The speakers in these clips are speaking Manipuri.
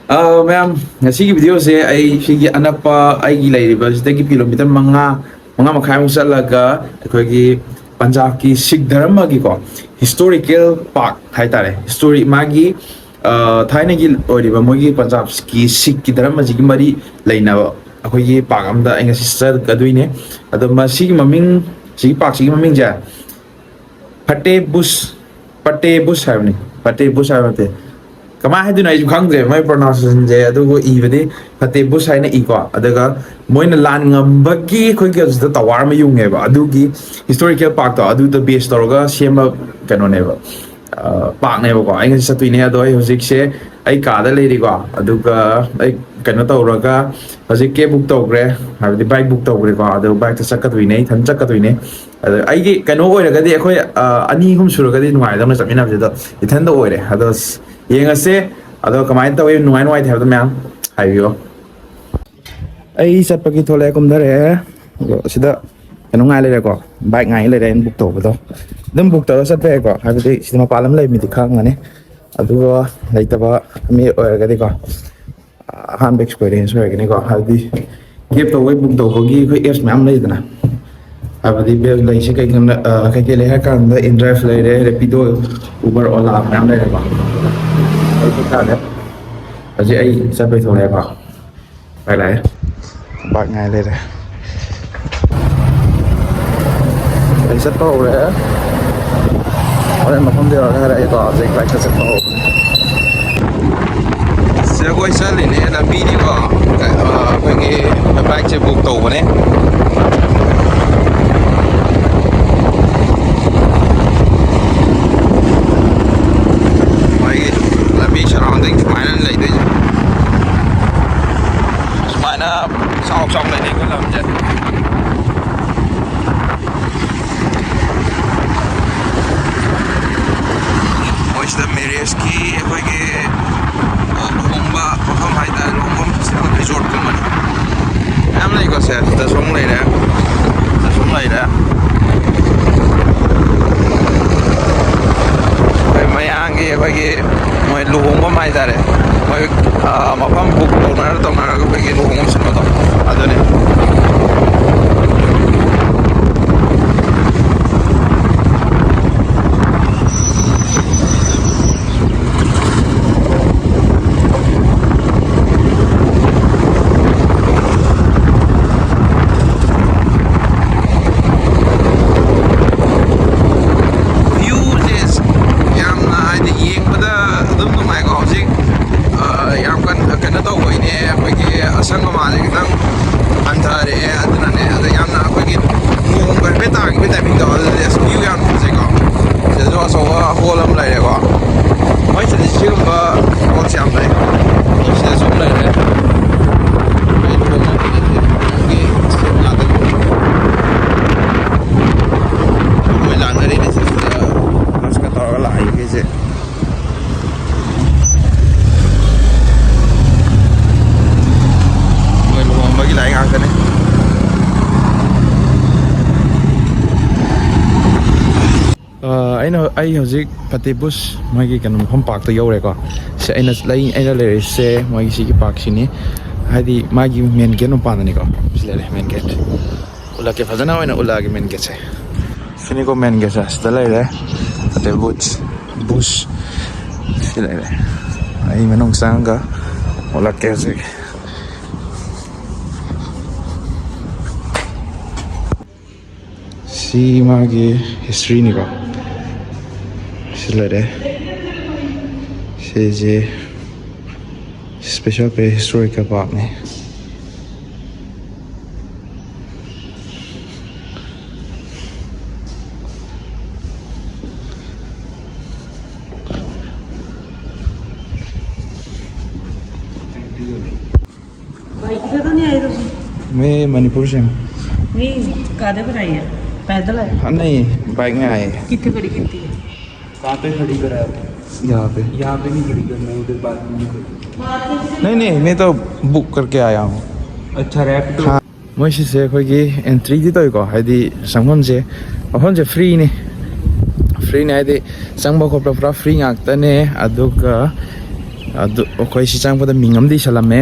Ma'am, ngasi video se ay sige anak pa ay gilay riba sida ki kilometer mga makhay mo salaga akoy gi Punjab ki Sikh dharma gi ko historical park hai tare history magi thaina gi oriba mogi Punjab ki Sikh ki dharma ji gi mari leina akoy gi park amda ai ngasi sar kaduine ado ma sigi maming sigi park sigi maming ja Fateh Bush havni Fateh Bush havte kama hai duna ju khang je mai pronunciation je adu go I bade Fateh Bush hai na I ko adaga moina lan ngam bagi khoi ge da tawar ma yung ba adu gi historical park to adu the base toroga sema kano ne ba park ne ba ko ai sa tuine ado ai hojik se ai ka da le ri ko adu ga ai kano toroga hojik ke book to gre ha di bike book to gre ko adu bike ta sakat tuine than sakat tuine ai gi kano oi ra ga di khoi ani hum suru ga di nuai da na samina je da ithan da oi re ado yengase ado kamai ta we nuai nuai thab da ma'am hayo ai sat pagi thole kum dare sida kanu ngai le ko bike ngai le den book to ba do dum book to sat pe ko ha bi sida ma palam le mi ti khang ne adu lai ta ba mi oi ga di ko han experience oi ga ni ko ha di gap to we book to ko gi ko es ma'am le dana abadi be lai se kai kan kai ke le ha kan da in drive le re rapido uber ola ma'am le ko ai ko ta le aji ai sat pe thole koไปไหนบากง่ายเลยนะไอ้สัตว์โตเลยเอาอะไรมาทำเดียวกันอะไรต่อเด็กไปสัตว์โตเสียกุ้ยสัตว์เลยเนี่ยนะปีนี้ก็เมื่อกี้ไปเจ็บบุกโตวันนี้ไปแล้วปีฉลองเด็กหมายนั่นเลยด้วยsau trong này thì có làm gì ôi giờ Merieski với cái bomba không hay là bomba sẽ có resort của mình em này có sẽ ta xuống này đã ta xuống này đã mấy anh kia với cái mấy lũ bomba mai ra đấy mấy mà phong bục đồ nó tao mà cái cái lũ bomba sinh nó ada nih ai hojik Fateh Bush mai gi kan hom park to yore ko se aina le se mai gi ki park sini hadi mai gi main gate no pan ni ko sile main gate ula ke phajana hoina ula gi main gate se sini ko main gate sa le le Fateh Bush sile le ai manong sanga ula ke se si mai gi history ni ko Silare se special pe historical park ne मैं मणिपुर से हूँ नहीं कादे पर आई है पैदल है हाँ नहीं बाइक में आए कितने खड़ी कितनी है कहाँ पे खड़ी करा यहाँ पे नहीं खड़ी करना है उधर बात नहीं नहीं मैं तो बुक करके आया हूँ अच्छा रैपिडो हाँ मोइसे अखोगी एंट्री दी तो हाइदी संगम से फ्री ने हाइदी संगम खोप पूरा फ्री ngakta ne aduga ꯑꯗꯨ ꯑꯩꯈꯣꯏ ꯁꯤ ꯆꯪꯕꯗ ꯃꯤꯡ ꯑꯃꯗꯤ ꯏꯁꯜꯂꯝꯃꯦ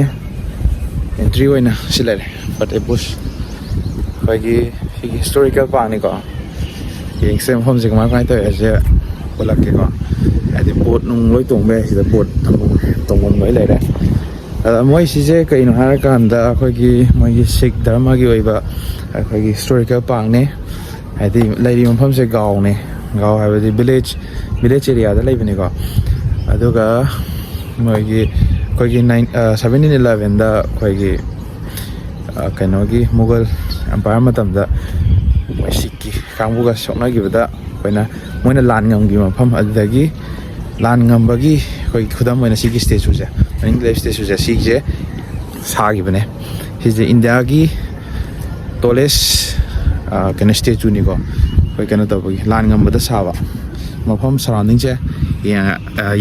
ꯑꯦꯟꯇ꯭ꯔꯤ ꯑꯣꯏꯅ ꯁꯤ ꯂꯩꯔꯦ ꯐꯇꯦ ꯕꯨꯁ ꯑꯩꯈꯣꯏꯒꯤ ꯁꯤꯒꯤ ꯍꯤꯁꯇꯣꯔꯤꯀꯦꯜ ꯄꯥꯔꯛꯅꯤꯀꯣ ꯌꯦꯡꯁꯦ ꯃꯐꯝꯁꯦ ꯀꯃꯥꯏ ꯀꯃꯥꯏꯅ ꯇꯧꯋꯦ ꯍꯥꯏꯁꯦ ꯎꯠꯂꯛꯀꯦꯀꯣ ꯍꯥꯏꯗꯤ ꯕꯣꯠ ꯅꯨꯡ ꯂꯣꯏ ꯇꯣꯡꯕ ꯌꯥꯏ ꯁꯤꯗ ꯕꯣꯠ ꯇꯣꯡꯐꯝ ꯂꯣꯏ ꯂꯩꯔꯦ ꯑꯗ ꯃꯣꯏ ꯁꯤꯁꯦ ꯀꯩꯅꯣ ꯍꯥꯏꯔꯀꯥꯟꯗ ꯑꯩꯈꯣꯏꯒꯤ ꯃꯣꯏꯒꯤ ꯁꯤꯛ ꯙꯔꯃꯒꯤ ꯑꯣꯏꯕ ꯑꯩꯈꯣꯏꯒꯤ ꯍꯤꯁꯇꯣꯔꯤꯀꯦꯜ ꯄꯥꯔꯛꯅꯦ ꯍꯥꯏꯗꯤ ꯂꯩꯔꯤꯕ ꯃꯐꯝꯁꯦ ꯒꯥꯎꯅꯦ ꯒꯥꯎ ꯍꯥꯏꯕꯗꯤ ꯚꯤꯂꯦꯖ ꯑꯦꯔꯤꯌꯥꯗ ꯂꯩꯕꯅꯤꯀꯣ ꯑꯗꯨꯒ ꯃꯣꯏꯒꯤ ꯑꯩꯈꯣꯏꯒꯤ 1711ꯗ ꯑꯩꯈꯣꯏꯒꯤ ꯀꯩꯅꯣꯒꯤ ꯃꯨꯒꯜ ꯑꯦꯝꯄꯥꯌꯔ ꯃꯇꯝꯗ ꯃꯣꯏ ꯁꯤꯛꯀꯤ ꯀꯥꯡꯕꯨꯒ ꯁꯣꯛꯅꯈꯤꯕꯗ ꯑꯩꯈꯣꯏꯅ ꯃꯣꯏꯅ ꯂꯥꯟ ꯉꯝꯈꯤꯕ ꯃꯐꯝ ꯑꯗꯨꯗꯒꯤ ꯂꯥꯟ ꯉꯝꯕꯒꯤ ꯑꯩꯈꯣꯏꯒꯤ ꯈꯨꯗꯝ ꯑꯣꯏꯅ ꯁꯤꯒꯤ ꯁ꯭ꯇꯦꯆꯨꯁꯦ ꯃꯅꯤꯡꯗ ꯂꯩꯕ ꯁ꯭ꯇꯦꯆꯨꯁꯦ ꯁꯤꯁꯦ ꯁꯥꯈꯤꯕꯅꯦ ꯁꯤꯁꯦ ꯏꯟꯗꯤꯌꯥꯒꯤ ꯇꯣꯂꯦꯁ ꯀꯩꯅꯣ ꯁ꯭ꯇꯦꯆꯨꯅꯤꯀꯣ ꯑꯩꯈꯣꯏ ꯀꯩꯅꯣ ꯇꯧꯕꯒꯤ ꯂꯥꯟ ꯉꯝꯕꯗ ꯁꯥꯕ ꯃꯐꯝ ꯁꯔꯥꯎꯟꯗꯤꯡꯁꯦ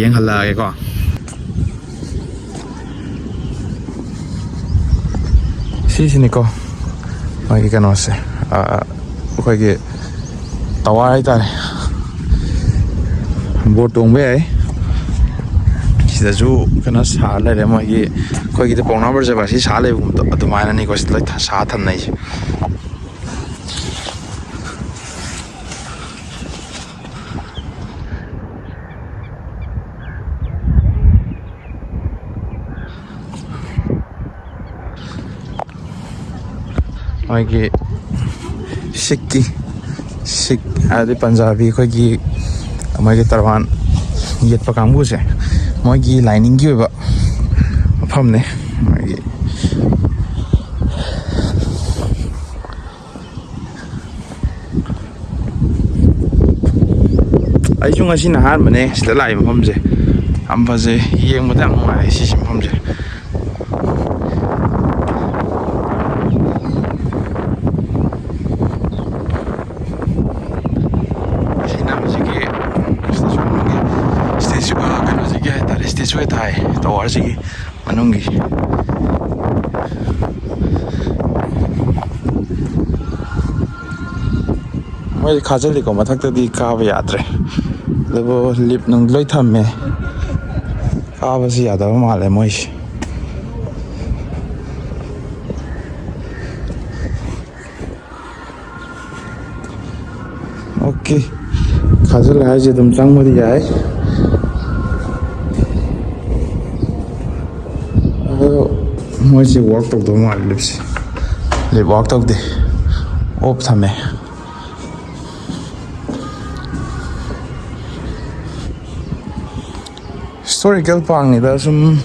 ꯌꯦꯡꯍꯜꯂꯛꯑꯒꯦꯀꯣ ꯁꯤꯁꯤꯅꯤꯀꯣ ꯃꯣꯏꯒꯤ ꯀꯩꯅꯣꯁꯦ ꯑꯩꯈꯣꯏꯒꯤ ꯇꯋꯥꯔ ꯍꯥꯏꯇꯥꯔꯦ ꯕꯣꯠ ꯇꯣꯡꯕ ꯌꯥꯏ ꯁꯤꯗꯁꯨ ꯀꯩꯅꯣ ꯁꯥ ꯂꯩꯔꯦ ꯃꯣꯏꯒꯤ ꯑꯩꯈꯣꯏꯒꯤꯗ ꯄꯥꯎꯅꯥ ꯕ꯭ꯔꯖꯕꯥ ꯁꯤ ꯁꯥ ꯂꯩꯕꯒꯨꯝꯕꯗꯣ ꯑꯗꯨꯃꯥꯏꯅꯅꯤꯀꯣ ꯁꯤꯗ ꯂꯣꯏ ꯁꯥ ꯊꯝꯅꯩꯁꯦ ꯃꯣꯏꯒꯤ ꯁꯤꯛ ꯍꯥꯏꯕꯗꯤ ꯄꯟꯖꯥꯕꯤ ꯑꯩꯈꯣꯏꯒꯤ ꯃꯣꯏꯒꯤ ꯇꯔꯕꯥꯟ ꯌꯦꯠꯄ ꯀꯥꯡꯕꯨꯁꯦ ꯃꯣꯏꯒꯤ ꯂꯥꯏꯅꯤꯡꯒꯤ ꯑꯣꯏꯕ ꯃꯐꯝꯅꯦ ꯃꯣꯏꯒꯤ ꯑꯩꯁꯨ ꯉꯁꯤꯅ ꯑꯍꯥꯟꯕꯅꯦ ꯁꯤꯗ ꯂꯥꯛꯏꯕ ꯃꯐꯝꯁꯦ ꯌꯥꯝ ꯐꯖꯩ ꯌꯦꯡꯕꯗ ꯌꯥꯝ ꯅꯨꯡꯉꯥꯏ ꯁꯤꯁꯤ ꯃꯐꯝꯁꯦ ꯁ꯭ꯇꯦꯆꯨ ꯊꯥꯏ ꯇꯋꯥꯔꯁꯤꯒꯤ ꯃꯅꯨꯡꯒꯤ ꯃꯣꯏꯗꯤ ꯈꯥꯖꯤꯜꯂꯤꯀꯣ ꯃꯊꯛꯇꯗꯤ ꯀꯥꯕ ꯌꯥꯗ꯭ꯔꯦ ꯑꯗꯨꯕꯨ ꯂꯤꯞ ꯅꯨꯡ ꯂꯣꯏ ꯊꯝꯃꯦ ꯀꯥꯕꯁꯤ ꯌꯥꯗꯕ ꯃꯥꯜꯂꯦ ꯃꯣꯏꯁꯦ ꯑꯣꯀꯦ ꯈꯥꯖꯤꯜꯂꯦ ꯍꯥꯏꯁꯦ ꯑꯗꯨꯝ ꯆꯪꯕꯗꯤ ꯌꯥꯏ ꯃꯣꯏꯁꯦ ꯋꯥꯔꯛ ꯇꯧꯗꯕ ꯃꯥꯜꯂꯦ ꯂꯤꯞꯁꯦ ꯂꯤꯞ ꯋꯥꯔꯛ ꯇꯧꯗꯦ ꯑꯣꯐ ꯊꯝꯃꯦ ꯍꯤꯁꯇꯣꯔꯤꯀꯦꯜ ꯄꯥꯔꯛꯅꯤꯗ ꯁꯨꯝ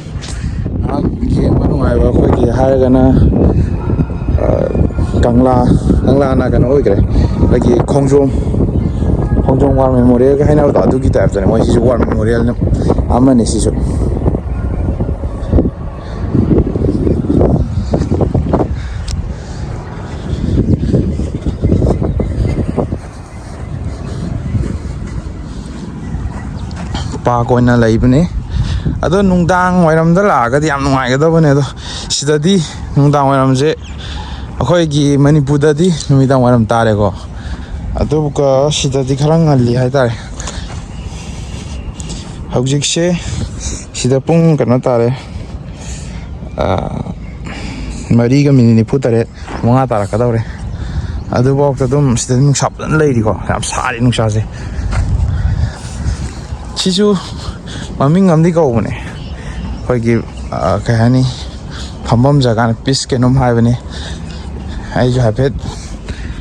ꯉꯥꯏꯍꯥꯛ ꯌꯦꯡꯕ ꯅꯨꯡꯉꯥꯏꯕ ꯑꯩꯈꯣꯏꯒꯤ ꯍꯥꯏꯔꯒꯅ ꯀꯪꯂꯥꯅ ꯀꯩꯅꯣ ꯑꯣꯏꯈ꯭ꯔꯦ ꯑꯩꯈꯣꯏꯒꯤ ꯈꯣꯡꯖꯣꯝ ꯋꯥꯔ ꯃꯦꯃꯣꯔꯤꯌꯦꯜꯒ ꯍꯥꯏꯅꯕꯗꯣ ꯑꯗꯨꯒꯤ ꯇꯥꯏꯞꯇꯅꯦ ꯃꯣꯏ ꯁꯤꯁꯨ ꯋꯥꯔ ꯃꯦꯃꯣꯔꯤꯌꯦꯜ ꯑꯃꯅꯤ ꯁꯤꯁꯨ ꯄꯥꯔꯛ ꯑꯣꯏꯅ ꯂꯩꯕꯅꯤ ꯑꯗꯣ ꯅꯨꯡꯗꯥꯡ ꯋꯥꯏꯔꯝꯗ ꯂꯥꯛꯑꯒꯗꯤ ꯌꯥꯝ ꯅꯨꯡꯉꯥꯏꯒꯗꯕꯅꯦ ꯑꯗꯣ ꯁꯤꯗꯗꯤ ꯅꯨꯡꯗꯥꯡ ꯋꯥꯏꯔꯝꯁꯦ ꯑꯩꯈꯣꯏꯒꯤ ꯃꯅꯤꯄꯨꯔꯗꯗꯤ ꯅꯨꯃꯤꯗꯥꯡ ꯋꯥꯏꯔꯝ ꯇꯥꯔꯦꯀꯣ ꯑꯗꯨꯒ ꯁꯤꯗꯗꯤ ꯈꯔ ꯉꯜꯂꯤ ꯍꯥꯏꯇꯥꯔꯦ ꯍꯧꯖꯤꯛꯁꯦ ꯁꯤꯗ ꯄꯨꯡ ꯀꯩꯅꯣ ꯇꯥꯔꯦ 4:49 5 ꯇꯥꯔꯛꯀꯗꯧꯔꯦ ꯑꯗꯨꯐꯥꯎꯗ ꯑꯗꯨꯝ ꯁꯤꯗꯗꯤ ꯅꯨꯡꯁꯥ ꯐꯖꯅ ꯂꯩꯔꯤꯀꯣ ꯌꯥꯝ ꯁꯥꯔꯤ ꯅꯨꯡꯁꯥꯁꯦ ꯁꯤꯁꯨ ꯃꯃꯤꯡ ꯑꯃꯗꯤ ꯀꯧꯕꯅꯦ ꯑꯩꯈꯣꯏꯒꯤ ꯀꯩ ꯍꯥꯏꯅꯤ ꯐꯝꯐꯝ ꯖꯒꯥꯅ ꯄꯤꯁ ꯀꯩꯅꯣꯝ ꯍꯥꯏꯕꯅꯦ ꯑꯩꯁꯨ ꯍꯥꯏꯐꯦꯠ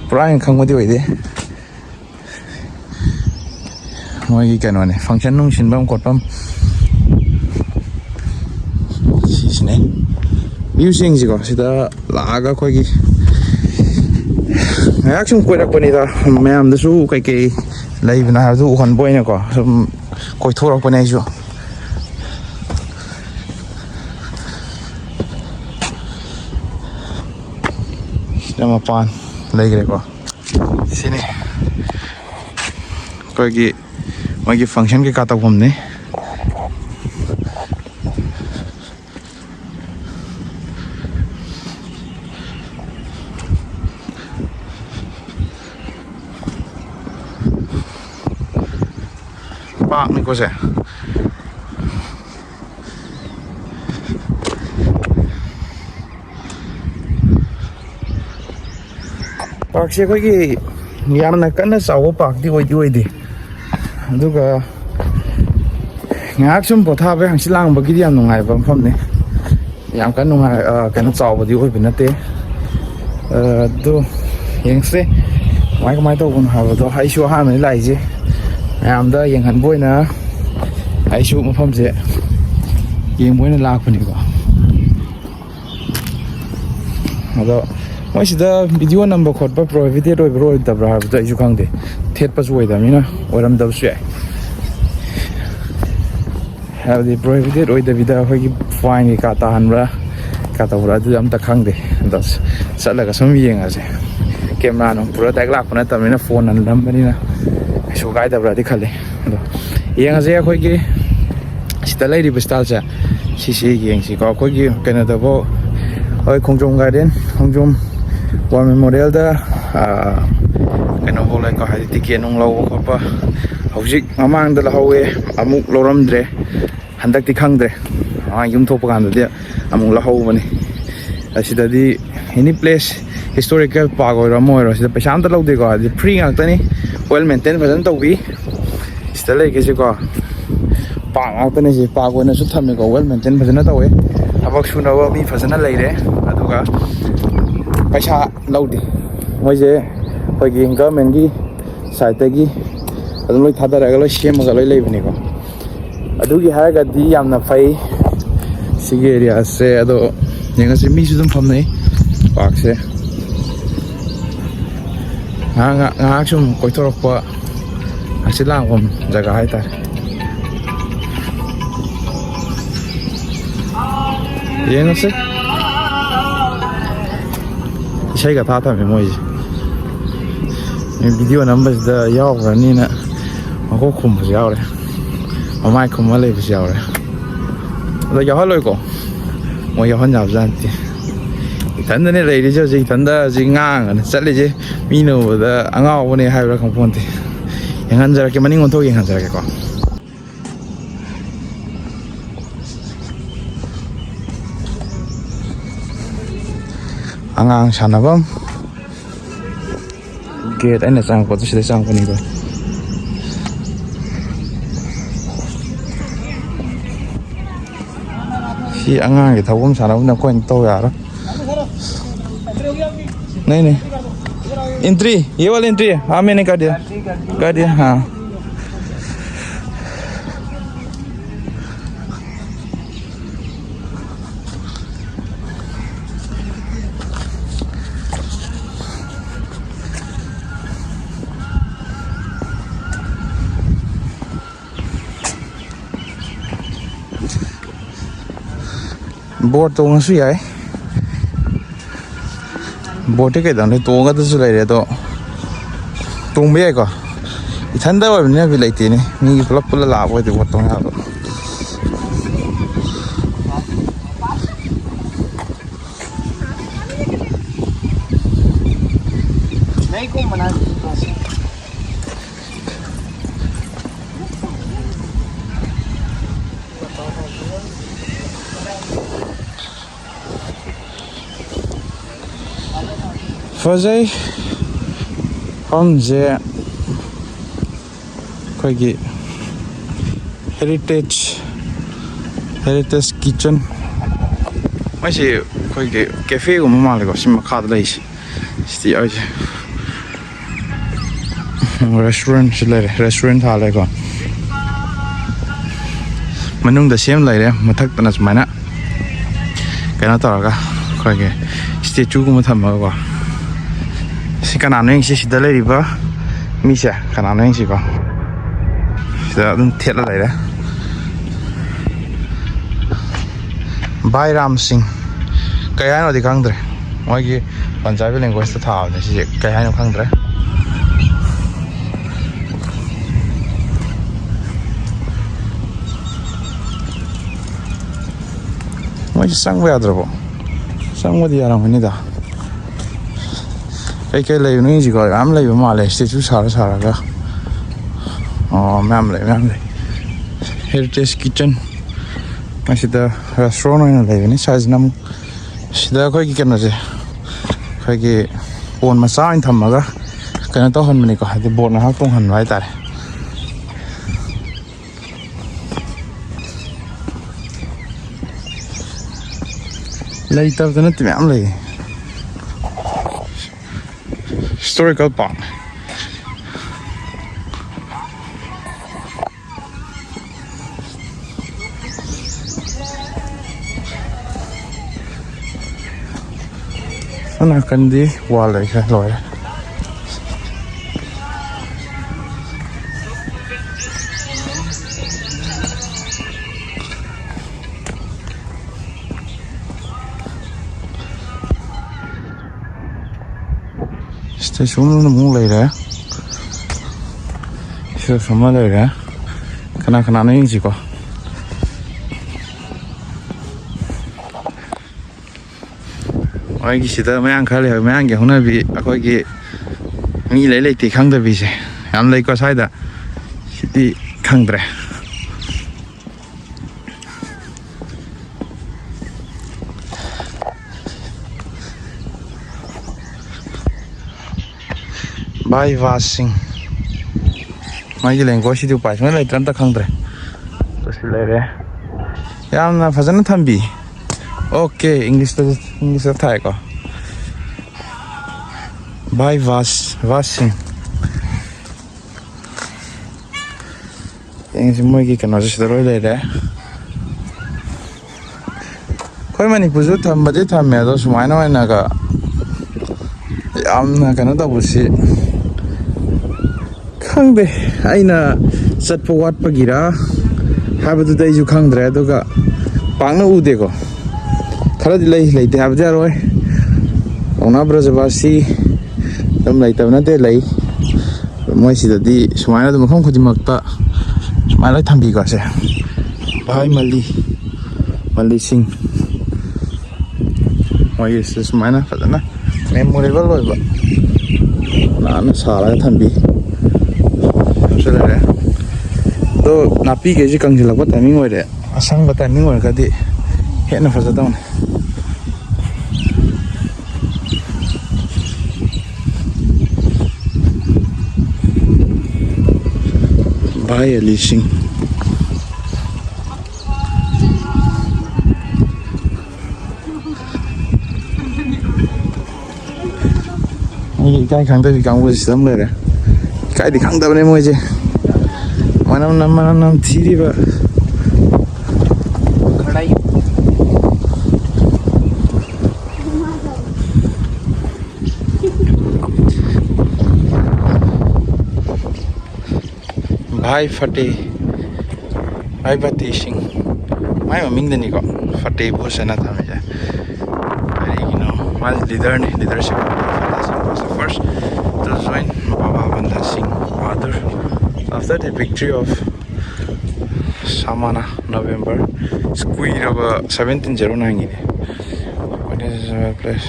ꯄꯨꯔꯥ ꯍꯦꯟꯅ ꯈꯪꯕꯗꯤ ꯑꯣꯏꯗꯦ ꯃꯣꯏꯒꯤ ꯀꯩꯅꯣꯅꯦ ꯐꯪꯁꯟ ꯅꯨꯡ ꯁꯤꯟꯐꯝ ꯈꯣꯠꯐꯝ ꯁꯤꯁꯤꯅꯦ ꯚ꯭ꯌꯨꯁꯤꯡꯁꯤꯀꯣ ꯁꯤꯗ ꯂꯥꯛꯑꯒ ꯑꯩꯈꯣꯏꯒꯤ ꯉꯥꯏꯍꯥꯛ ꯁꯨꯝ ꯀꯣꯏꯔꯛꯄꯅꯤꯗ ꯃꯌꯥꯝꯗꯁꯨ ꯀꯩꯀꯩ ꯂꯩꯕꯅꯣ ꯍꯥꯏꯕꯗꯨ ꯎꯍꯟꯕ ꯑꯣꯏꯅꯀꯣ ꯁꯨꯝ ꯀꯣꯏꯊꯣꯔꯛꯄꯅꯦ ꯑꯩꯁꯨ ꯁꯤꯗ ꯃꯄꯥꯟ ꯂꯩꯈ꯭ꯔꯦꯀꯣ ꯁꯤꯅꯤ ꯑꯩꯈꯣꯏꯒꯤ ꯃꯣꯏꯒꯤ ꯐꯪꯁꯟ ꯀꯩꯀꯥ ꯇꯧꯐꯝꯅꯤ ꯄꯥꯛꯅꯤꯀꯣ ꯁꯦ ꯄꯥꯔꯛꯁꯦ ꯑꯩꯈꯣꯏꯒꯤ ꯌꯥꯝꯅ ꯀꯟꯅ ꯆꯥꯎꯕ ꯄꯥꯔꯛꯇꯤ ꯑꯣꯏꯗꯦ ꯑꯗꯨꯒ ꯉꯥꯏꯍꯥꯛ ꯁꯨꯝ ꯄꯣꯊꯥꯕ ꯍꯪꯆꯤꯠ ꯂꯥꯡꯕꯒꯤꯗꯤ ꯌꯥꯝ ꯅꯨꯡꯉꯥꯏꯕ ꯃꯐꯝꯅꯤ ꯌꯥꯝ ꯀꯟꯅ ꯅꯨꯡꯉꯥꯏ ꯀꯩꯅꯣ ꯆꯥꯎꯕꯗꯤ ꯑꯣꯏꯕ ꯅꯠꯇꯦ ꯑꯗꯣ ꯌꯦꯡꯁꯦ ꯀꯃꯥꯏ ꯇꯧꯕꯅꯣ ꯍꯥꯏꯕꯗꯣ ꯑꯩꯁꯨ ꯑꯍꯥꯟꯕꯗ ꯂꯥꯛꯏꯁꯦ ꯃꯌꯥꯝꯗ ꯌꯦꯡꯍꯟꯕ ꯑꯣꯏꯅ ꯑꯩꯁꯨ ꯃꯐꯝꯁꯦ ꯌꯦꯡꯕ ꯑꯣꯏꯅ ꯂꯥꯛꯄꯅꯤꯀꯣ ꯑꯗꯣ ꯃꯣꯏꯁꯤꯗ ꯚꯤꯗꯤꯑꯣ ꯅꯝꯕ ꯈꯣꯠꯄ ꯄ꯭ꯔꯣꯍꯤꯕꯤꯇꯦꯠ ꯑꯣꯏꯕ꯭ꯔꯥ ꯑꯣꯏꯗꯕ꯭ꯔꯥ ꯍꯥꯏꯕꯗꯣ ꯑꯩꯁꯨ ꯈꯪꯗꯦ ꯊꯦꯠꯄꯁꯨ ꯑꯣꯏꯗꯕꯅꯤꯅ ꯑꯣꯏꯔꯝꯗꯕꯁꯨ ꯌꯥꯏ ꯍꯥꯏꯕꯗꯤ ꯄ꯭ꯔꯣꯍꯤꯕꯤꯇꯦꯠ ꯑꯣꯏꯗꯕꯤꯗ ꯑꯩꯈꯣꯏꯒꯤ ꯐꯥꯏꯟ ꯀꯩꯀꯥ ꯇꯥꯍꯟꯕ꯭ꯔꯥ ꯀꯩꯀꯥ ꯇꯧꯕ꯭ꯔꯥ ꯑꯗꯨꯗꯤ ꯑꯝꯇ ꯈꯪꯗꯦ ꯑꯗꯣ ꯆꯠꯂꯒ ꯁꯨꯝ ꯌꯦꯡꯉꯁꯦ ꯀꯦꯃꯦꯔꯥ ꯅꯨꯡ ꯄꯨꯔꯥ ꯗꯥꯏꯔꯦꯛ ꯂꯥꯛꯄ ꯅꯠꯇꯕꯅꯤꯅ ꯐꯣꯟꯅ ꯅꯝꯕꯅꯤꯅ ꯀꯩꯁꯨ ꯀꯥꯏꯗꯕ꯭ꯔꯥꯗꯤ ꯈꯜꯂꯤ ꯑꯗꯣ ꯌꯦꯡꯉꯁꯦ ꯑꯩꯈꯣꯏꯒꯤ ꯁꯤꯗ ꯂꯩꯔꯤꯕ ꯁ꯭ꯇꯥꯏꯜꯁꯦ ꯁꯤꯁꯤ ꯌꯦꯡꯁꯤꯀꯣ ꯑꯩꯈꯣꯏꯒꯤ ꯀꯩꯅꯣꯗꯐꯥꯎ ꯍꯣꯏ ꯈꯣꯡꯖꯣꯝ ꯒꯥꯔꯗꯦꯟ ꯈꯣꯡꯖꯣꯝ ꯋꯥꯔ ꯃꯦꯃꯣꯔꯤꯌꯦꯜꯗ ꯀꯩꯅꯣꯐꯥꯎ ꯂꯩꯀꯣ ꯍꯥꯏꯗꯤ ꯇꯤꯀꯦꯠ ꯅꯨꯡ ꯂꯧꯕ ꯈꯣꯠꯄ ꯍꯧꯖꯤꯛ ꯃꯃꯥꯡꯗ ꯂꯧꯍꯧꯋꯦ ꯑꯃꯨꯛ ꯂꯧꯔꯝꯗ꯭ꯔꯦ ꯍꯟꯗꯛꯇꯤ ꯈꯪꯗ꯭ꯔꯦ ꯌꯨꯝ ꯊꯣꯛꯄ ꯀꯥꯟꯗꯗꯤ ꯑꯃꯨꯛ ꯂꯧꯍꯧꯕꯅꯤ ꯑꯁꯤꯗꯗꯤ ꯑꯦꯅꯤ ꯄ꯭ꯂꯦꯁ ꯍꯤꯁꯇꯣꯔꯤꯀꯦꯜ ꯄꯥꯔꯛ ꯑꯣꯏꯔꯣ ꯑꯃ ꯑꯣꯏꯔꯣ ꯁꯤꯗ ꯄꯩꯁా ꯑꯝꯇ ꯂꯧꯗꯦꯀꯣ ꯍꯥꯏꯗꯤ ꯐ꯭ꯔꯤ ꯉꯥꯛꯇꯅꯤ ꯋꯦꯜ ꯃꯦꯟꯇꯦꯟ ꯐꯖꯅ ꯇꯧꯕꯤ ꯁꯤꯗ ꯂꯩꯒꯦꯁꯤꯀꯣ ꯄꯥꯔꯛ ꯉꯥꯛꯇꯅꯤ ꯁꯤ ꯄꯥꯔꯛ ꯑꯣꯏꯅꯁꯨ ꯊꯝꯃꯦꯀꯣ ꯋꯦꯜ ꯃꯦꯟꯇꯦꯟ ꯐꯖꯅ ꯇꯧꯋꯦ ꯊꯕꯛ ꯁꯨꯅꯕ ꯃꯤ ꯐꯖꯅ ꯂꯩꯔꯦ ꯑꯗꯨꯒ ꯄꯩꯁా ꯂꯧꯗꯦ ꯃꯣꯏꯁꯦ ꯑꯩꯈꯣꯏꯒꯤ ꯒꯚꯔꯟꯃꯦꯟꯠꯒꯤ ꯁꯥꯏꯠꯇꯒꯤ ꯑꯗꯨꯝ ꯂꯣꯏ ꯊꯥꯗꯔꯒ ꯂꯣꯏ ꯁꯦꯝꯃꯒ ꯂꯣꯏ ꯂꯩꯕꯅꯤꯀꯣ ꯑꯗꯨꯒꯤ ꯍꯥꯏꯔꯒꯗꯤ ꯌꯥꯝꯅ ꯐꯩ ꯁꯤꯒꯤ ꯑꯦꯔꯤꯌꯥꯁꯦ ꯑꯗꯣ ꯌꯦꯡꯉꯁꯤ ꯃꯤꯁꯨ ꯑꯗꯨꯝ ꯐꯝꯅꯩ ꯄꯥꯔꯛꯁꯦ ꯉꯥꯏꯍꯥꯛ ꯁꯨꯝ ꯀꯣꯏꯊꯣꯔꯛꯄ ꯍꯪꯆꯤꯠ ꯂꯥꯡꯐꯝ ꯖꯒꯥ ꯍꯥꯏꯇꯥꯔꯦ ꯌꯦꯡꯉꯁꯤ ꯏꯁꯩꯒ ꯊꯝꯃꯦ ꯃꯣꯏꯁꯦ ꯚꯤꯗꯤꯑꯣ ꯅꯝꯕꯁꯤꯗ ꯌꯥꯎꯈ꯭ꯔꯅꯤꯅ ꯃꯀꯣꯛ ꯈꯨꯝꯕꯁꯨ ꯌꯥꯎꯔꯦ ꯃꯃꯥꯏ ꯈꯨꯝꯃ ꯂꯩꯕꯁꯨ ꯌꯥꯎꯔꯦ ꯑꯗꯣ ꯌꯥꯎꯍꯜꯂꯣꯏꯀꯣ ꯃꯣꯏ ꯌꯥꯎꯍꯟ ꯌꯥꯕꯖꯥꯠ ꯅꯠꯇꯦ ꯏꯊꯟꯗꯅꯦ ꯂꯩꯔꯤꯁꯦ ꯍꯧꯖꯤꯛ ꯏꯊꯟꯗ ꯍꯧꯖꯤꯛ ꯉꯥꯡꯉꯒꯅ ꯆꯠꯂꯤꯁꯦ ꯃꯤꯅ ꯎꯕꯗ ꯑꯉꯥꯎꯕꯅꯦ ꯍꯥꯏꯕ꯭ꯔꯥ ꯈꯪꯄꯣꯟꯇꯦ ꯌꯦꯡꯍꯟꯖꯔꯛꯀꯦ ꯃꯅꯤꯡ ꯑꯣꯟꯊꯣꯛ ꯌꯦꯡꯍꯟꯖꯔꯛꯀꯦꯀꯣ ꯑꯉꯥꯡ ꯁꯥꯟꯅꯐꯝ ꯒꯦꯠ ꯑꯩꯅ ꯆꯪꯉꯛꯄꯗꯣ ꯁꯤꯗ ꯆꯪꯉꯛꯄꯅꯤꯀꯣ ꯁꯤ ꯑꯉꯥꯡꯒꯤ ꯊꯧꯐꯝ सानफम ꯑꯩꯈꯣꯏꯅ तौ यार नहीं एंट्री ये वाली एंट्री हाँ मैंने कर दिया हाँ बोट तोंगसु याय बोटे कईदने तोंगदसु लेरे तो तोंबे यायको इथंदा ओइबने भी लेतेने मी पुलप पुल लाबो दे बोट तोंग याबो नहीं को मना फजै हमजे कोई हेरिटेज किचन मैसे कोई कैफे गुम मालेको सिम खाद लैस सिटी आइसे रेस्टोरेंट हालेको मनुंगदा सेम लैरे मथक्तना सुमाइना कैनो तौरगा कोई स्टेचू गुम थम्मगो कनानो सिदा लेरिबा मीसे कनानो सिको सिदा अदुम थेला लेरे बाईराम सिंह कयानोदि खंद्रे मोइगी पंजाबी लैंग्वेज ता थाबने सिजे कयानो खंद्रे मोइगी संगबा याद्रबो संगबदि यारमगनिदा कई लेने मैम ले माले स्टेचू सारा मैम ले हेरिटेज किचन रेस्टोरेंट लेने साइज अखोगी कौनसे अखोगी ꯄꯣꯟ ꯃꯆꯥ ꯑꯣꯏꯅ ꯊꯝꯃꯒ ꯀꯩꯅꯣ ꯇꯧꯍꯟꯕꯅꯤꯀꯣ ꯍꯥꯏꯗꯤ ꯕꯣꯠ ꯉꯥꯏꯍꯥꯛ ꯇꯣꯡꯍꯟꯕ ꯍꯥꯏꯇꯥꯔꯦ ꯂꯩꯇꯕꯗ ꯅꯠꯇꯦ ꯃꯌꯥꯝ ꯂꯩ ꯍꯤꯁꯇꯣꯔꯤꯀꯦꯜ ꯄꯥꯔꯛ ꯅꯥꯀꯟꯗꯤ ꯋꯥꯜ ꯂꯩꯈ꯭ꯔꯦ ꯂꯣꯏꯔꯦ ꯁꯤꯗꯁꯨ ꯑꯃꯨꯛ ꯂꯩꯔꯦ ꯁꯤꯗꯁꯨ ꯑꯃ ꯂꯩꯔꯦ ꯀꯅꯥ ꯀꯅꯥꯅꯣ ꯌꯦꯡꯁꯤꯀꯣ ꯃꯣꯏꯒꯤ ꯁꯤꯗ ꯃꯌꯥꯝ ꯈꯔ ꯂꯩꯍꯧꯏ ꯃꯌꯥꯝꯒꯤ ꯍꯧꯅꯕꯤ ꯑꯩꯈꯣꯏꯒꯤ ꯃꯤ ꯂꯩ ꯂꯩꯇꯦ ꯈꯪꯗꯕꯤꯁꯦ ꯌꯥꯝ ꯂꯩꯀꯣ ꯁ꯭ꯋꯥꯏꯗ ꯁꯤꯗꯤ ꯈꯪꯗ꯭ꯔꯦ ꯚꯥꯏ ꯚꯥꯁꯁꯤꯡ ꯃꯥꯒꯤ ꯂꯦꯡꯒ꯭ꯋꯦꯖꯁꯤꯗꯤ ꯎꯄꯥꯏ ꯁꯨꯡꯂꯩ ꯂꯩꯇ꯭ꯔꯦ ꯑꯝꯇ ꯈꯪꯗ꯭ꯔꯦ ꯁꯤ ꯂꯩꯔꯦ ꯌꯥꯝꯅ ꯐꯖꯅ ꯊꯝꯕꯤ ꯑꯣꯀꯦ ꯏꯪꯂꯤꯁꯇ ꯊꯥꯏꯀꯣ ꯚꯥꯏ ꯚꯥꯁꯁꯤꯡ ꯌꯦꯡꯁꯤ ꯃꯣꯏꯒꯤ ꯀꯩꯅꯣꯁꯦ ꯁꯤꯗ ꯂꯣꯏ ꯂꯩꯔꯦ ꯑꯩꯈꯣꯏ ꯃꯅꯤꯄꯨꯔꯁꯨ ꯊꯝꯕꯗꯤ ꯊꯝꯃꯦ ꯑꯗꯣ ꯁꯨꯃꯥꯏꯅ ꯑꯣꯏꯅꯒ ꯌꯥꯝꯅ ꯀꯩꯅꯣ ꯇꯧꯕꯁꯤ ꯈꯪꯗꯦ ꯑꯩꯅ ꯆꯠꯄ ꯋꯥꯠꯄꯒꯤꯔ ꯍꯥꯏꯕꯗꯨꯗꯤ ꯑꯩꯁꯨ ꯈꯪꯗ꯭ꯔꯦ ꯑꯗꯨꯒ ꯄꯥꯛꯅ ꯎꯗꯦꯀꯣ ꯈꯔꯗꯤ ꯂꯩꯇꯦ ꯍꯥꯏꯕꯗꯤ ꯌꯥꯔꯣꯏ ꯄꯥꯎꯅꯥ ꯕ꯭ꯔꯖꯕꯥꯁꯤ ꯑꯗꯨꯝ ꯂꯩꯇꯕ ꯅꯠꯇꯦ ꯂꯩ ꯃꯣꯏ ꯁꯤꯗꯗꯤ ꯁꯨꯃꯥꯏꯅ ꯑꯗꯨꯝ ꯃꯐꯝ ꯈꯨꯗꯤꯡꯃꯛꯇ ꯁꯨꯃꯥꯏꯅ ꯂꯣꯏ ꯊꯝꯕꯤꯀꯣ ꯁꯦ ꯚꯥꯏ ꯃꯜꯂꯤꯁꯤꯡ ꯃꯣꯏꯒꯤꯁꯤꯗ ꯁꯨꯃꯥꯏꯅ ꯐꯖꯅ ꯃꯦꯃꯣꯔꯦꯕꯜ ꯑꯣꯏꯕ ꯅꯥꯟꯅ ꯁꯥꯔꯒ ꯊꯝꯕꯤ ꯂꯩꯔꯦ ꯑꯗꯣ ꯅꯥꯄꯤꯈꯩꯁꯤ ꯀꯪꯁꯤꯜꯂꯛꯄ ꯇꯥꯏꯃꯤꯡ ꯑꯣꯏꯔꯦ ꯑꯁꯪꯕ ꯇꯥꯏꯃꯤꯡ ꯑꯣꯏꯔꯒꯗꯤ ꯍꯦꯟꯅ ꯐꯖꯗꯧꯅꯤ ꯚꯥꯏ ꯑꯂꯤꯁꯤꯡ ꯑꯩꯒꯤ ꯏꯀꯥꯏ ꯈꯪꯗꯕꯤ ꯀꯥꯡꯕꯨꯁꯤꯗ ꯑꯃ ꯂꯩꯔꯦ ꯏꯀꯥꯏꯗꯤ ꯈꯪꯗꯕꯅꯦ ꯃꯣꯏꯁꯦ ꯃꯅꯝ ꯊꯤꯔꯤꯕ ꯚꯥꯏ ꯐꯇꯦꯍꯁꯤꯡ ꯃꯥꯏ ꯃꯃꯤꯡꯗꯅꯤꯀꯣ ꯐꯇꯦ ꯕꯨꯁ ꯍꯥꯏꯅ ꯊꯝꯃꯤꯁꯦ ꯀꯔꯤꯒꯤꯅꯣ ꯃꯥꯁꯤ ꯂꯤꯗꯔꯅꯤ leadership first to join Baba Banda Singh Bahadur after the victory of Samana November squeeze of 1709 what is the place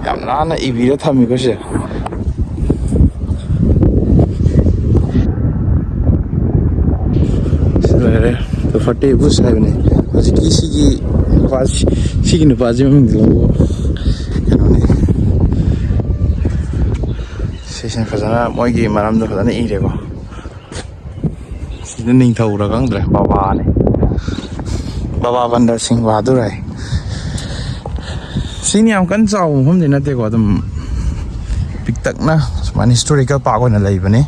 yam nana ibira thami ko se sare to Fateh Burj sabne hojiki sigi nupaji maming dilo ꯁꯤꯁꯤꯅ ꯐꯖꯅ ꯃꯣꯏꯒꯤ ꯃꯔꯝꯗ ꯐꯖꯅ ꯏꯔꯦꯀꯣ ꯁꯤꯗ ꯅꯤꯡꯊꯧꯔ ꯈꯪꯗ꯭ꯔꯦ ꯕꯕꯥꯅꯦ ꯕꯕꯥ ꯕꯟꯗꯥ ꯁꯤꯡ ꯕꯍꯥꯗꯨꯔ ꯍꯥꯏ ꯁꯤꯅꯤ ꯌꯥꯝ ꯀꯟꯅ ꯆꯥꯎꯕ ꯃꯐꯝꯗꯤ ꯅꯠꯇꯦꯀꯣ ꯑꯗꯨꯝ ꯄꯤꯛꯇꯛꯅ ꯁꯨꯃꯥꯏꯅ ꯍꯤꯁꯇꯣꯔꯤꯀꯦꯜ ꯄꯥꯔꯛ ꯑꯣꯏꯅ ꯂꯩꯕꯅꯦ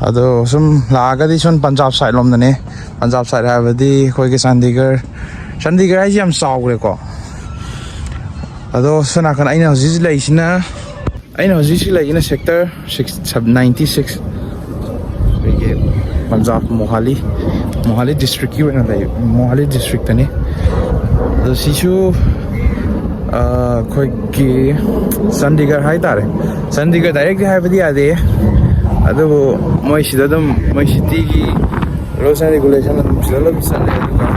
ꯑꯗꯣ ꯁꯨꯝ ꯂꯥꯛꯑꯒꯗꯤ ꯁꯨꯝ ꯄꯟꯖꯥꯕ ꯁꯥꯏꯠ ꯂꯣꯝꯗꯅꯦ ꯄꯟꯖꯥꯕ ꯁꯥꯏꯠ ꯍꯥꯏꯕꯗꯤ ꯑꯩꯈꯣꯏꯒꯤ ꯆꯥꯟꯗꯤꯒꯔ ꯍꯥꯏꯁꯦ ꯌꯥꯝ ꯆꯥꯎꯈ꯭ꯔꯦꯀꯣ ꯑꯗꯣ ꯁꯣꯝ ꯅꯥꯀꯟ ꯑꯩꯅ ꯍꯧꯖꯤꯛ ꯂꯩꯔꯤꯁꯤꯅ ꯁꯦꯛꯇꯔ 96 ꯑꯩꯈꯣꯏꯒꯤ ꯄꯟꯖꯥꯕ ꯃꯣꯍꯥꯂꯤ ꯗꯤꯁꯇ꯭ꯔꯤꯛꯀꯤ ꯑꯣꯏꯅ ꯂꯩ ꯃꯣꯍꯥꯂꯤ ꯗꯤꯁꯇ꯭ꯔꯤꯛꯇꯅꯤ ꯑꯗꯣ ꯁꯤꯁꯨ ꯑꯩꯈꯣꯏꯒꯤ ꯆꯥꯟꯗꯤꯒꯔ ꯍꯥꯏꯇꯥꯔꯦ ꯆꯥꯟꯗꯤꯒꯔ ꯗꯥꯏꯔꯦꯛꯇꯤ ꯍꯥꯏꯕꯗꯤ ꯌꯥꯗꯦ ꯑꯗꯨꯕꯨ ꯃꯣꯏ ꯁꯤꯗ ꯑꯗꯨꯝ ꯃꯣꯏ ꯁꯤꯇꯤꯒꯤ ꯔꯨꯜꯁ ꯑꯦꯟ ꯔꯤꯒꯨꯂꯦꯁꯟ ꯑꯗꯨꯝ ꯁꯤꯗ ꯂꯣꯏ ꯆꯠꯂꯦ ꯑꯗꯨꯒ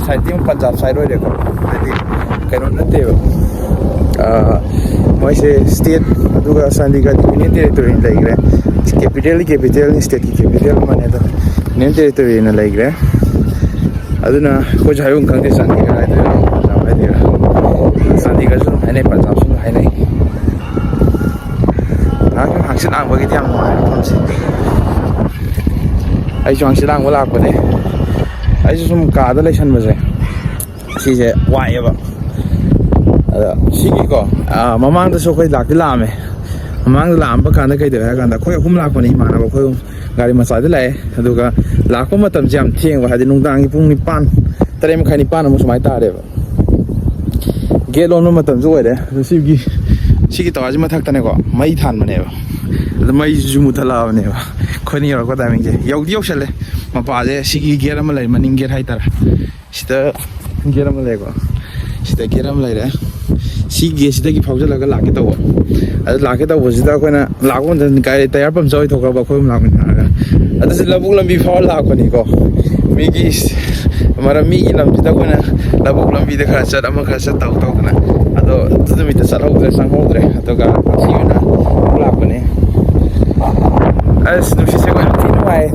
ꯁꯥꯏꯠꯇꯤ ꯑꯃꯨꯛ ꯄꯟꯖꯥꯕ ꯁꯥꯏꯠ ꯑꯣꯏꯔꯦꯀꯣ ꯍꯥꯏꯗꯤ ꯀꯩꯅꯣ ꯅꯠꯇꯦꯕ ꯃꯣꯏꯁꯦ ꯁ꯭ꯇꯦꯠ ꯑꯗꯨꯒ ꯆꯥꯟꯗꯤꯒꯔ ꯌꯨꯅꯤꯌꯟ ꯇꯦꯔꯤꯇꯣꯔꯤ ꯂꯩꯈ꯭ꯔꯦ ꯀꯦꯄꯤꯇꯦꯜꯅꯤ ꯁ꯭ꯇꯦꯠꯀꯤ ꯀꯦꯄꯤꯇꯦꯜ ꯑꯃꯅꯦ ꯑꯗꯣ ꯌꯨꯅꯤꯌꯟ ꯇꯦꯔꯤꯇꯣꯔꯤꯅ ꯂꯩꯈ꯭ꯔꯦ ꯑꯗꯨꯅ ꯑꯩꯈꯣꯏꯁꯨ ꯍꯥꯏꯐꯝ ꯈꯪꯗꯦ ꯆꯥꯟꯗꯤꯒꯔ ꯍꯥꯏꯗꯣꯏꯔꯥ ꯄꯟꯖꯥꯕ ꯍꯥꯏꯗꯣꯏꯔꯥ Chandigarh hainai Punjab su hainai hangsit langbagidi yam nuai mafamse ai chu hangsit langba lakpane ai su sum ka da laisanbase sise waiba ada sigi ko mamang da so khoi lakti lame mamang da lam ba kan da kai de ha kan da khoi hum lakpani mana ba khoi gari macha da lai aduga lakpa matam jam thieng ba hadi nungdang pung ni pan tare ma khai ni pan amu sumai ta de ba ge lon ma matam jo de sigi tawaji mathak tane ko mai than mane ba da mai ju muthala ne ba khoni yor ko timing je yaudi yoksale mapa je sigi ge ram lai maning ge hai tar sita ge ram lai ko sita ge ram lai re sigi sita gi phauja laga laki taw ad laki taw sita ko na lagon dan kai tayar pam joi thoka ba khoi lam na ad se labuk lambi phau la ko ni ko mi gi mara mi gi lam sita ko na labuk lambi de kha chat ama kha chat taw taw na ado tu mi ta sar ho dre sang ho dre to ga si na la ko ne as nu si se ko ti no ai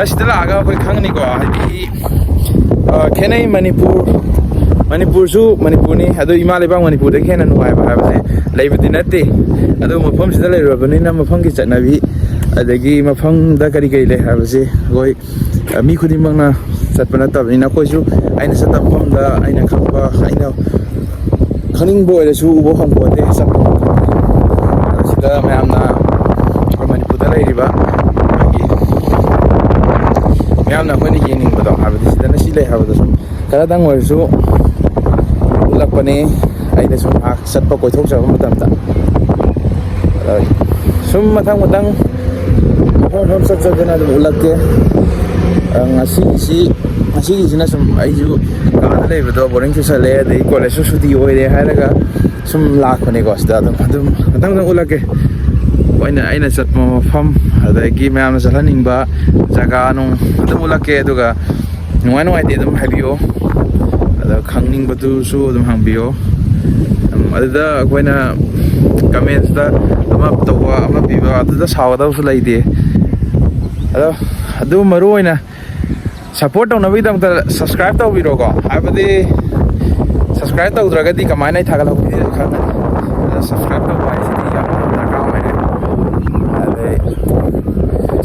as ta la ga ko khang ni ko di kenai Manipur su Manipur ni ado ima lebang Manipur de khena nu ai ba ba se leibati natte ado mafam sida le robani na mafam ki chanabi adagi mafam da kari kai le ha ba se goi mi khudi mang na satpana tab ni na ko su aina sata mafam da aina khamba aina khaning boy le su bo kham ko de sap sida mayam na Manipur da le riba mayam na ko ni yening ba da ha ba sida na si le ha ba da sum kara dang wor su lakpane aina sum satpa ko thok sa matam ta sum mathang hom sat jana dum ulakke ngasi na sum aiju ka le bedo boring chu sale de college su di oi re haraga sum lakpane ko sta dum dang ulakke aina satma mafam adagi mayam na salaning ba jaga nung dum ulakke aduga nuai de dum habiyo ada khangning batu su dum hangbiyo ada koina comments da ama tawa ama biba ada sawada su laide ada adu maroina support on nabi dam subscribe taw biro ko habade subscribe taw dragadi kamainai thagala ko khana subscribe taw bai siti ya ka mai ade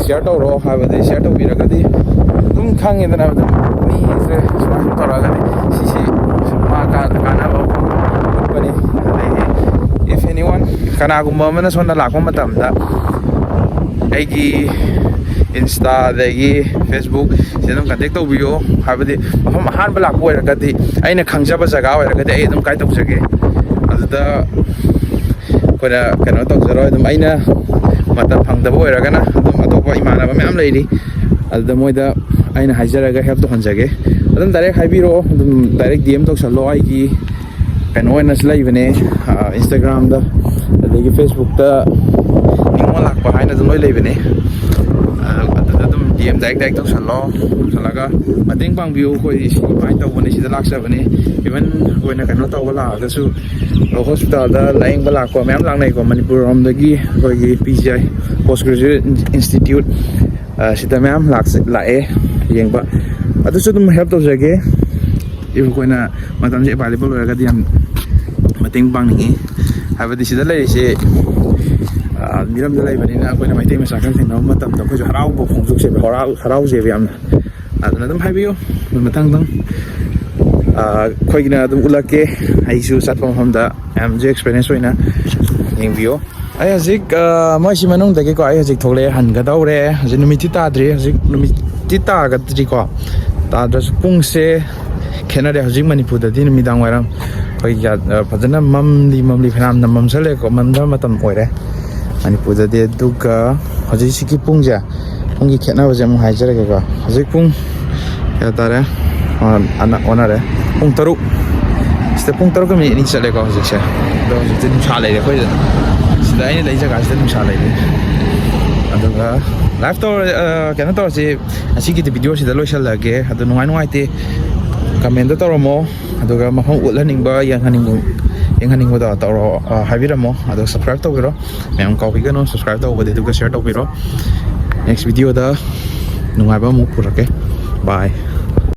share taw ro habade share taw biragadi dum khang edana mi se subscribe taw ragadi sisi ma ka kana ba bani if anyone kana gumma mana sonna lakwa matam da aigi Insta dagi Facebook senam contact to biyo habadi mafam han balak boy rakati aina khangjaba jaga oi rakati ai dum kai tok jage aduda kona kana tok jaro dum aina mata phangda boy ragana dum atopa imana ba myam leiri aduda moida aina hajaraga help to hanjage adum direct haibiro dum direct DM tok sallo ai gi kana oi nas laibane Instagram da adagi Facebook da ningwa lakpa haina dum loi laibane DM direct to salo salaga mating pang view ko is mai to bone sida lak sa bane even ko na kano to wala da su hospital da laing bala ko mem lang nai ko Manipur rom da gi ko gi PGI Postgraduate Institute sida mem lak la e yeng ba adu su dum help to jage if ko na matam je available ga diam mating pang ni habadi sida lai se miram da lai bani na ko na mai te ma sakang thing no matam da ko harau bo phong suk se harau je biam na aduna dum hai biyo matang dang khoi gina dum ulake ai su sat phom hom da am je experience hoina ning biyo ai hazik mai si manung da ke ko ai hazik thole han ga daw re hazik numiti ta dri hazik numiti ta ga dri ko ta da pung se khena de hazik Manipur da din mi dang waram khoi ya phajana mamli phanam namam sale ko mandar matam oire Manipur da de duga haji siki pungja pungi khena ba jam hai jare ga haji pung ya tare ana onare pung taru ste pung taru ka mi ni chale ga haji se do haji din cha lai re khoi sida ai lai jaga sida din cha lai re aduga live to kana to si asiki de video sida lo shal lage adu nuai te comment da to mo aduga mafam utlaning ba yang haning da to habiramo adu subscribe to biro mem copy gano subscribe to bode duga share to biro next video da nuai ba mu purake bye